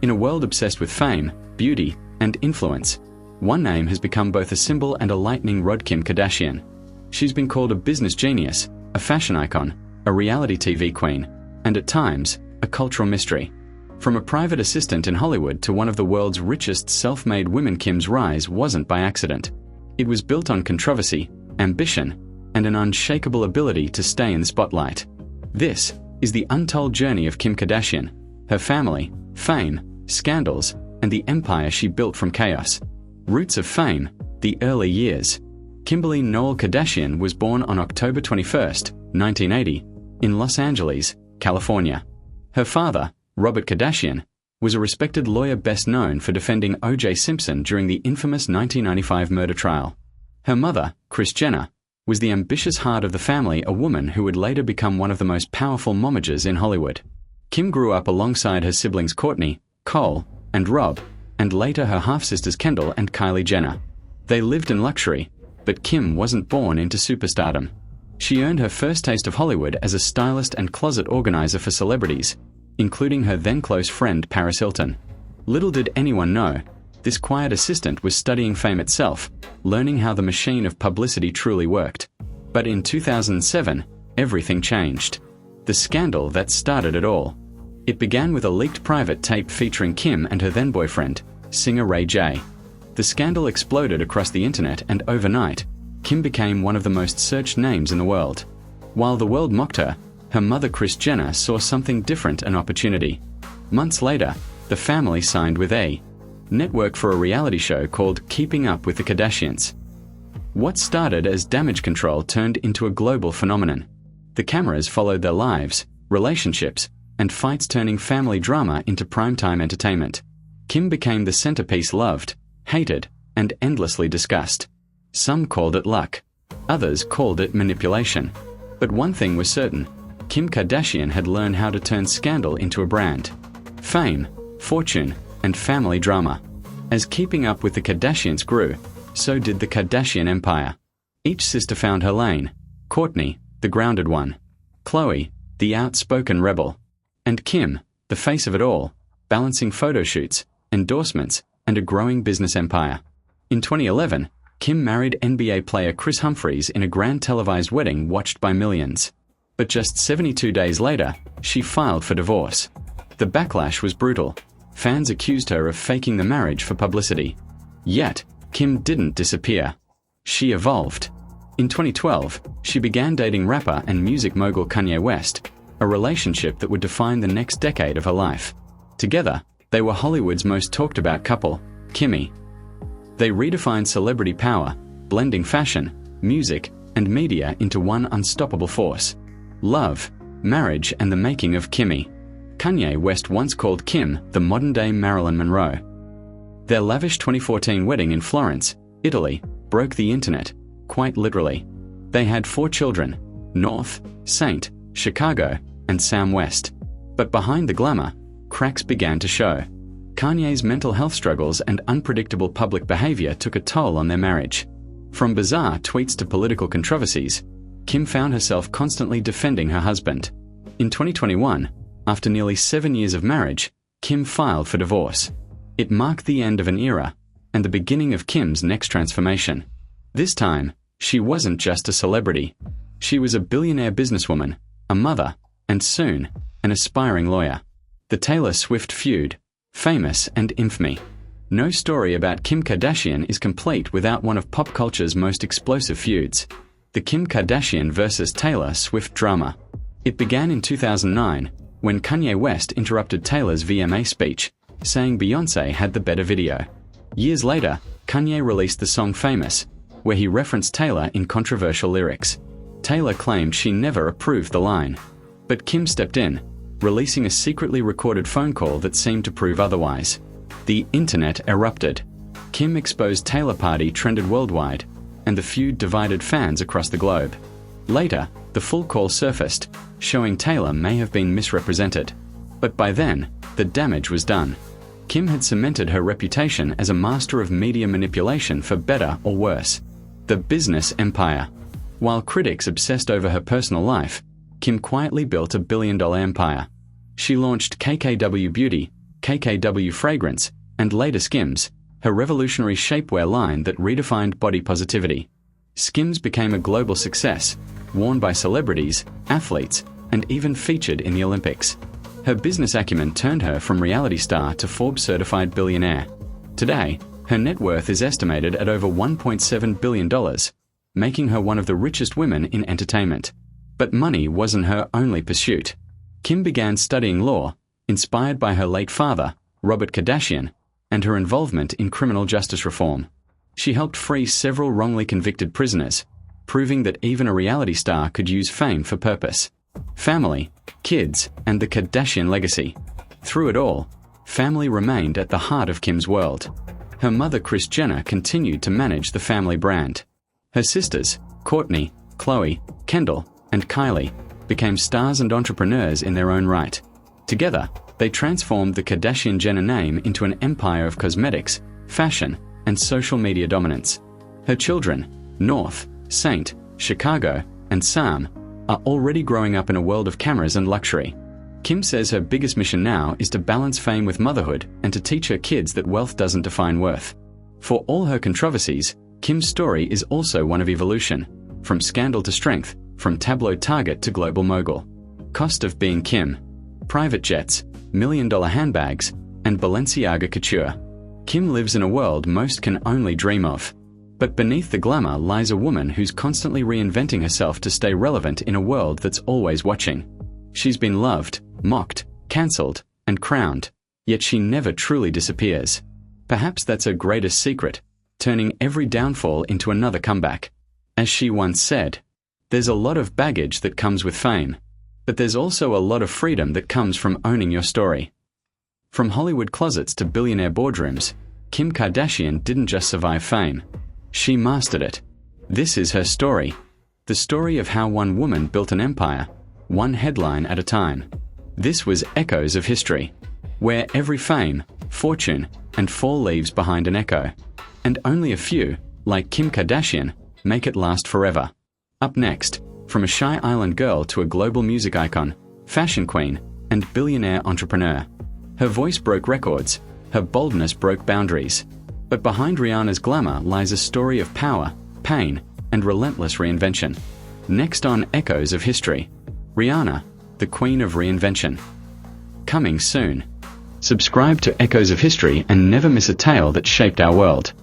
In a world obsessed with fame, beauty, and influence, one name has become both a symbol and a lightning rod: Kim Kardashian. She's been called a business genius, a fashion icon, a reality TV queen, and at times, a cultural mystery. From a private assistant in Hollywood to one of the world's richest self-made women, Kim's rise wasn't by accident. It was built on controversy, ambition, and an unshakable ability to stay in the spotlight. This is the untold journey of Kim Kardashian, her family, fame, scandals, and the empire she built from chaos. Roots of fame: the early years. Kimberly Noel Kardashian was born on October 21, 1980, in Los Angeles, California. Her father, Robert Kardashian, was a respected lawyer best known for defending O.J. Simpson during the infamous 1995 murder trial. Her mother, Kris Jenner, was the ambitious heart of the family, a woman who would later become one of the most powerful momagers in Hollywood. Kim grew up alongside her siblings Kourtney, Cole, and Rob, and later her half-sisters Kendall and Kylie Jenner. They lived in luxury, but Kim wasn't born into superstardom. She earned her first taste of Hollywood as a stylist and closet organizer for celebrities, including her then-close friend Paris Hilton. Little did anyone know, this quiet assistant was studying fame itself, learning how the machine of publicity truly worked. But in 2007, everything changed. The scandal that started it all. It began with a leaked private tape featuring Kim and her then-boyfriend, singer Ray J. The scandal exploded across the internet, and overnight, Kim became one of the most searched names in the world. While the world mocked her, her mother Kris Jenner saw something different: an opportunity. Months later, the family signed with a network for a reality show called Keeping Up with the Kardashians. What started as damage control turned into a global phenomenon. The cameras followed their lives, relationships, and fights, turning family drama into primetime entertainment. Kim became the centerpiece, loved, hated, and endlessly discussed. Some called it luck. Others called it manipulation. But one thing was certain: Kim Kardashian had learned how to turn scandal into a brand. Fame, fortune, and family drama. As Keeping Up with the Kardashians grew, so did the Kardashian empire. Each sister found her lane: Kourtney, the grounded one; Khloe, the outspoken rebel; and Kim, the face of it all, balancing photo shoots, endorsements, and a growing business empire. In 2011, Kim married NBA player Kris Humphries in a grand televised wedding watched by millions. But just 72 days later, she filed for divorce. The backlash was brutal. Fans accused her of faking the marriage for publicity. Yet, Kim didn't disappear. She evolved. In 2012, she began dating rapper and music mogul Kanye West, a relationship that would define the next decade of her life. Together, they were Hollywood's most talked about couple, Kimye. They redefined celebrity power, blending fashion, music, and media into one unstoppable force. Love, marriage, and the making of Kimye. Kanye West once called Kim the modern-day Marilyn Monroe. Their lavish 2014 wedding in Florence, Italy, broke the internet, quite literally. They had 4 children: North, Saint, Chicago, and Sam West. But behind the glamour, cracks began to show. Kanye's mental health struggles and unpredictable public behavior took a toll on their marriage. From bizarre tweets to political controversies, Kim found herself constantly defending her husband. In 2021, after nearly 7 years of marriage, Kim filed for divorce. It marked the end of an era, and the beginning of Kim's next transformation. This time, she wasn't just a celebrity. She was a billionaire businesswoman, a mother, and soon, an aspiring lawyer. The Taylor Swift feud: famous and infamy. No story about Kim Kardashian is complete without one of pop culture's most explosive feuds: the Kim Kardashian versus Taylor Swift drama. It began in 2009, when Kanye West interrupted Taylor's VMA speech, saying Beyoncé had the better video. Years later, Kanye released the song Famous, where he referenced Taylor in controversial lyrics. Taylor claimed she never approved the line. But Kim stepped in, releasing a secretly recorded phone call that seemed to prove otherwise. The internet erupted. Kim exposed Taylor party trended worldwide, and the feud divided fans across the globe. Later, the full call surfaced, showing Taylor may have been misrepresented. But by then, the damage was done. Kim had cemented her reputation as a master of media manipulation, for better or worse. The business empire. While critics obsessed over her personal life, Kim quietly built a billion-dollar empire. She launched KKW Beauty, KKW Fragrance, and later SKIMS, her revolutionary shapewear line that redefined body positivity. SKIMS became a global success, worn by celebrities, athletes, and even featured in the Olympics. Her business acumen turned her from reality star to Forbes-certified billionaire. Today, her net worth is estimated at over $1.7 billion, making her one of the richest women in entertainment. But money wasn't her only pursuit. Kim began studying law, inspired by her late father, Robert Kardashian, and her involvement in criminal justice reform. She helped free several wrongly convicted prisoners, proving that even a reality star could use fame for purpose. Family, kids, and the Kardashian legacy. Through it all, family remained at the heart of Kim's world. Her mother Kris Jenner continued to manage the family brand. Her sisters, Kourtney, Khloe, Kendall, and Kylie, became stars and entrepreneurs in their own right. Together, they transformed the Kardashian-Jenner name into an empire of cosmetics, fashion, and social media dominance. Her children, North, Saint, Chicago, and Sam, are already growing up in a world of cameras and luxury. Kim says her biggest mission now is to balance fame with motherhood and to teach her kids that wealth doesn't define worth. For all her controversies, Kim's story is also one of evolution, from scandal to strength, from tabloid target to global mogul. Cost of being Kim: private jets, million-dollar handbags, and Balenciaga couture. Kim lives in a world most can only dream of. But beneath the glamour lies a woman who's constantly reinventing herself to stay relevant in a world that's always watching. She's been loved, mocked, cancelled, and crowned, yet she never truly disappears. Perhaps that's her greatest secret, turning every downfall into another comeback. As she once said, "There's a lot of baggage that comes with fame, but there's also a lot of freedom that comes from owning your story." From Hollywood closets to billionaire boardrooms, Kim Kardashian didn't just survive fame. She mastered it. This is her story. The story of how one woman built an empire, one headline at a time. This was Echoes of History, where every fame, fortune, and fall leaves behind an echo. And only a few, like Kim Kardashian, make it last forever. Up next, from a shy island girl to a global music icon, fashion queen, and billionaire entrepreneur. Her voice broke records, her boldness broke boundaries. But behind Rihanna's glamour lies a story of power, pain, and relentless reinvention. Next on Echoes of History, Rihanna, the Queen of Reinvention. Coming soon. Subscribe to Echoes of History and never miss a tale that shaped our world.